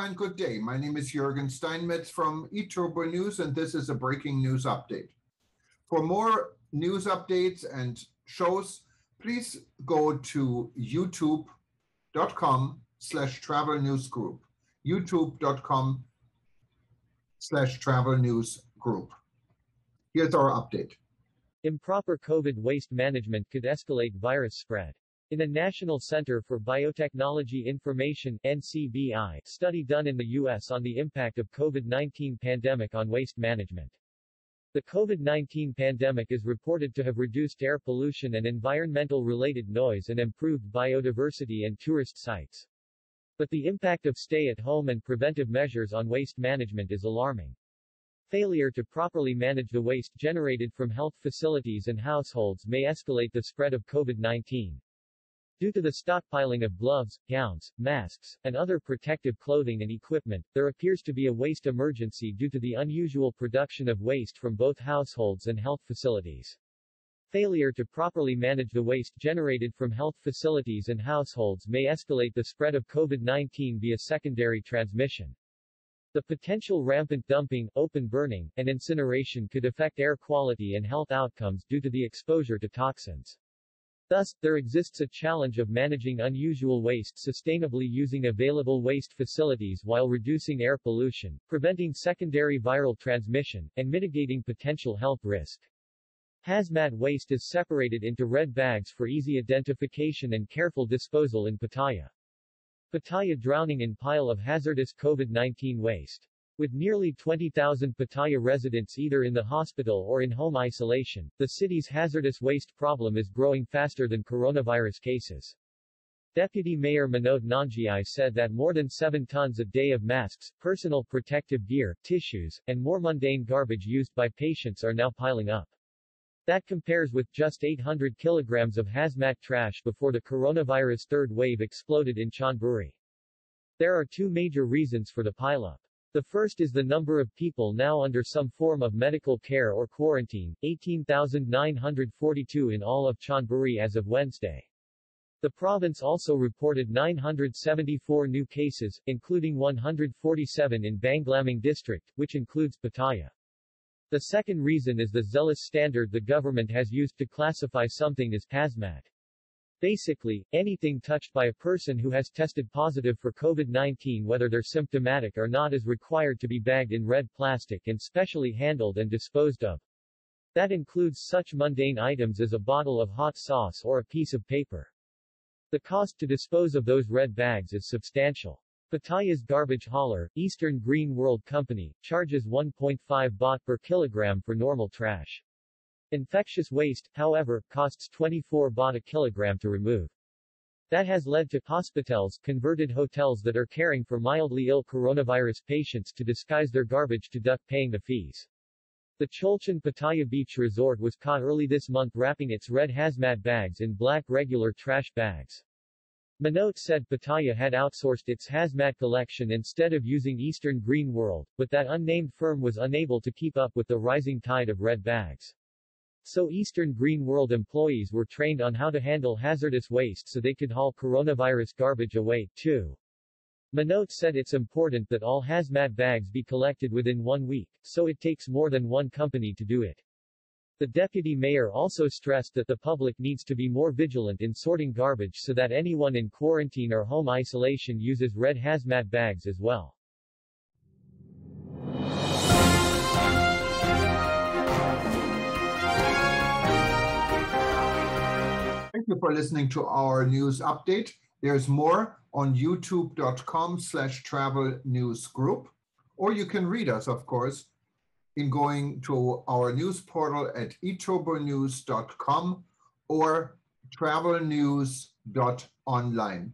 and good day. My name is Jürgen Steinmetz from eTurboNews, and this is a breaking news update. For more news updates and shows, please go to youtube.com/travel news group, youtube.com/travel news group. Here's our update. Improper COVID waste management could escalate virus spread. In the National Center for Biotechnology Information (NCBI) study done in the U.S. on the impact of COVID-19 pandemic on waste management. The COVID-19 pandemic is reported to have reduced air pollution and environmental-related noise and improved biodiversity and tourist sites. But the impact of stay-at-home and preventive measures on waste management is alarming. Failure to properly manage the waste generated from health facilities and households may escalate the spread of COVID-19. Due to the stockpiling of gloves, gowns, masks, and other protective clothing and equipment, there appears to be a waste emergency due to the unusual production of waste from both households and health facilities. Failure to properly manage the waste generated from health facilities and households may escalate the spread of COVID-19 via secondary transmission. The potential rampant dumping, open burning, and incineration could affect air quality and health outcomes due to the exposure to toxins. Thus, there exists a challenge of managing unusual waste sustainably using available waste facilities while reducing air pollution, preventing secondary viral transmission, and mitigating potential health risk. Hazmat waste is separated into red bags for easy identification and careful disposal in Pattaya. Pattaya drowning in pile of hazardous COVID-19 waste. With nearly 20,000 Pattaya residents either in the hospital or in home isolation, the city's hazardous waste problem is growing faster than coronavirus cases. Deputy Mayor Manoj Nanjiai said that more than 7 tons a day of masks, personal protective gear, tissues, and more mundane garbage used by patients are now piling up. That compares with just 800 kilograms of hazmat trash before the coronavirus third wave exploded in Chonburi. There are 2 major reasons for the pileup. The first is the number of people now under some form of medical care or quarantine, 18,942 in all of Chonburi as of Wednesday. The province also reported 974 new cases, including 147 in Banglamang district, which includes Pattaya. The second reason is the zealous standard the government has used to classify something as hazmat. Basically, anything touched by a person who has tested positive for COVID-19 whether they're symptomatic or not is required to be bagged in red plastic and specially handled and disposed of. That includes such mundane items as a bottle of hot sauce or a piece of paper. The cost to dispose of those red bags is substantial. Pattaya's garbage hauler, Eastern Green World Company, charges 1.5 baht per kilogram for normal trash. Infectious waste, however, costs 24 baht a kilogram to remove. That has led to hospitals, converted hotels that are caring for mildly ill coronavirus patients to disguise their garbage to duck paying the fees. The Cholchan Pattaya Beach Resort was caught early this month wrapping its red hazmat bags in black regular trash bags. Manoj said Pattaya had outsourced its hazmat collection instead of using Eastern Green World, but that unnamed firm was unable to keep up with the rising tide of red bags. So Eastern Green World employees were trained on how to handle hazardous waste so they could haul coronavirus garbage away, too. Manoj said it's important that all hazmat bags be collected within 1 week, so it takes more than one company to do it. The deputy mayor also stressed that the public needs to be more vigilant in sorting garbage so that anyone in quarantine or home isolation uses red hazmat bags as well. Thank you for listening to our news update. There's more on youtube.com/travel news group, or you can read us, of course, in going to our news portal at eTurboNews.com or travelnews.online.